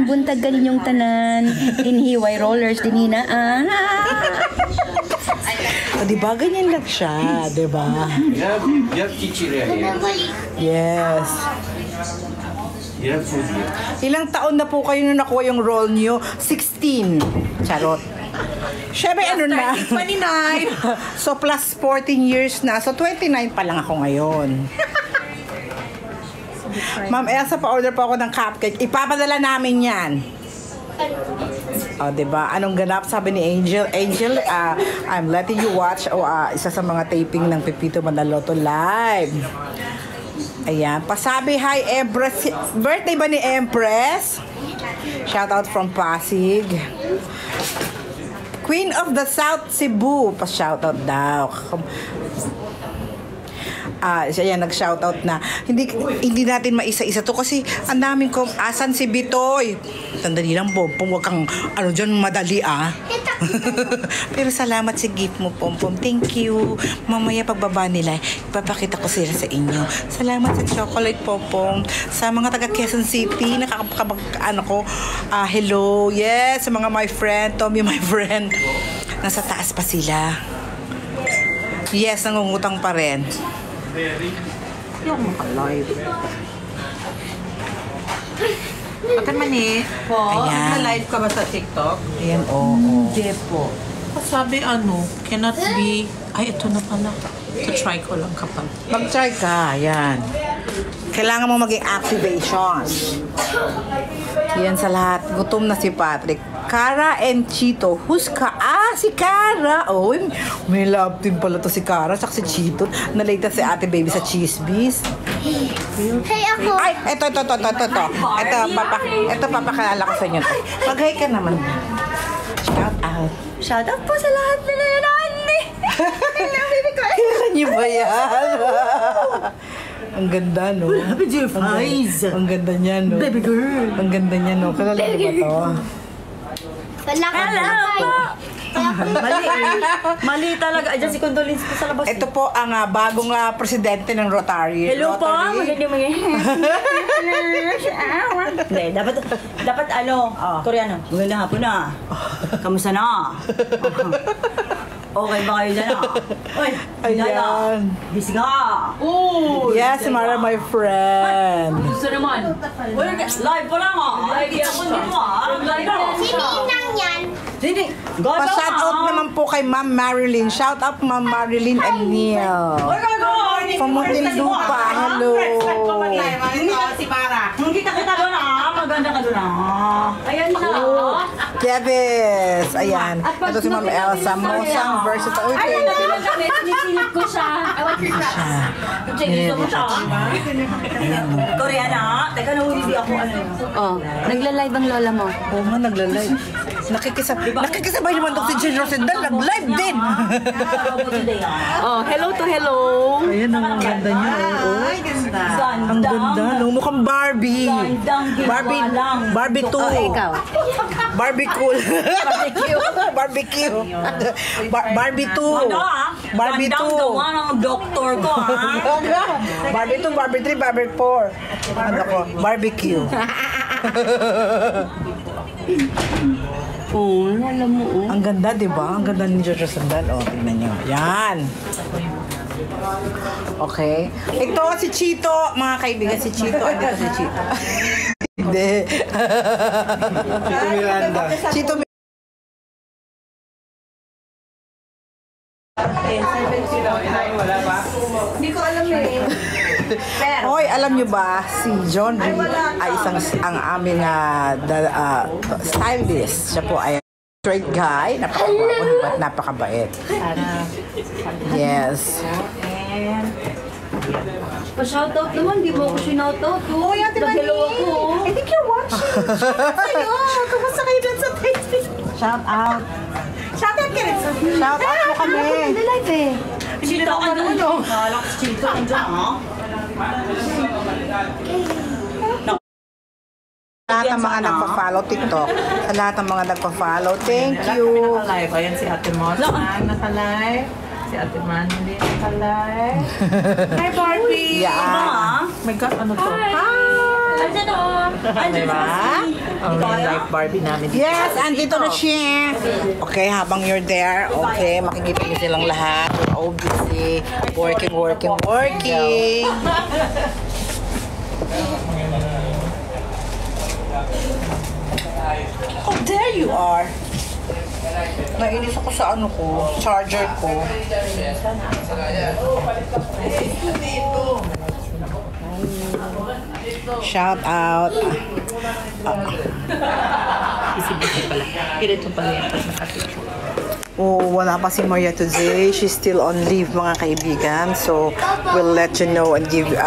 Buntag galing yung tanan, dinhiway rollers, dinhinaan. O, diba? Ganyan lang siya, diba? You have chichirya here. Yes. You have food here. Ilang taon na po kayo na nakuha yung role nyo? 16. Charot. Siyempre, ano na? 29. So, plus 14 years na. So, 29 pa lang ako ngayon. Ma'am Elsa, pa-order po ako ng cupcake. Ipapadala namin yan. O, diba? Anong ganap? Sabi ni Angel. Angel, I'm letting you watch isa sa mga taping ng Pepito Manaloto live. Ayan. Pasabi, hi, Empress. Birthday ba ni Empress? Shout out from Pasig. Queen of the South Cebu. Pa-shoutout daw. Siya yan, nag-shoutout na. Hindi natin maisa-isa to kasi ang daming asan si Bitoy? Sandali lang, Pompom. Huwag kang, dyan, madali, Pero salamat sa gift mo, Pompom. Thank you. Mamaya pagbaba nila, ipapakita ko sila sa inyo. Salamat sa chocolate, Pompom. Sa mga taga Quezon City, hello. Yes, sa mga my friend, Tommy, my friend. Nasa taas pa sila. Yes, nangungutang pa rin. Yung maka-live. Akan mani po, nagla-live ka ba sa TikTok? Ayan, oo. Hindi po. Sabi cannot be, ito na pala. So try ko lang kapag. Mag-try ka, yan. Kailangan mo maging activation. Yan sa lahat. Gutom na si Patrick. Cara and Chito. Who's ka? Si Cara. Oh, may love team pala to si Cara. Tsaka si Chito. Nalita si ate baby sa cheese bees. Hey, ako. Ay, ito. Ito, papakilala ko sa inyo. Mag-hi ka naman. Shout out. Shout out po sa lahat na nanonood ni. Kailan niyo ba yan? Ang ganda, no? With your eyes. Ang ganda niya, no? Baby girl. Ang ganda niya, no? Kalala mo ba to? Mali talaga. Ayan si Condolence po sa labas. Ito po ang bagong presidente ng Rotary. Hello po. Maganda mo yan. Hindi, dapat Koreano. Magandang hapon na. Kamusta na? Okay ba kayo dyan Oy, ayan. Busy ka. Yes, Mara, my friend. Gusto naman. Live pa lang Live yan po dito Sininang yan. Sini? Pa-shout out naman po kay Ma'am Marilyn. Shout out Ma'am Marilyn and Neil. From Muntinlupa. Hello. Si Mara. Kita doon maganda ka doon Ayan na Kevis. Ayan. Ito si Ma'am Elsa. Mosang versatile. Ayan na. Nisilip ko siya. I want your crabs. Gusto mo siya. Koreana. Teka, nahuli ako. Nagla-live ang lola mo. Oo nga, nagla-live. Nakikisabay naman doon si Jen Rosendal. Nag-live din. Hello to hello. Ayan, ang ganda niya. Ay, ganda. Ang ganda. Mukhang Barbie. Barbie 2. Ikaw. Barbie cool. Barbecue. Barbie 2. Barbie 2. Gawa ng doktor ko, Barbie 2, Barbie 3, Barbie 4. Ano ko? Barbecue. Alam mo, Ang ganda, di ba? Ang ganda ni Jojo Sandal. Tingnan nyo. Yan. Okay. Ito si Chito. Mga kaibigan, si Chito. Andito si Chito. Hindi. Chito Miranda. Chito Miranda. Hindi ko alam Hoy, alam nyo ba, si John Reed ay ang aming stylist. Siya po ay straight guy, napakagwapo at napakabait. Yes. Pa-shoutout naman, di mo ako sinoutout. Uy, Ate Mani. I think you're watching. Sa'yo. Kumusta kayo dyan sa Facebook? Shout out. Shout out ka rin sa Shout out mo kami. Live Chito ka doon. Kalak si Chito. Sa lahat ng mga nagpa-follow TikTok, sa lahat ng mga nagpa-follow, thank you. Naka-live. Ayan si Ate Mos. Naka-live. Si Ate Mandy naka-live. Hi, Barbie. Yeah. Oh my God, ano to? Hi. Andyan o. Andyan Diba? si Ang real life Barbie namin. Yes, andito na siya. Okay, habang you're there, okay, makikita niyo silang lahat. We're all busy. Working. Oh, there you are. Nainis ako sa ano ko, charger ko. Shout out. Busy-busy pala. Ganito pala yan. Nakapicture. Oh, wala pa si Maria today. She's still on leave, mga kaibigan. So, we'll let you know and give you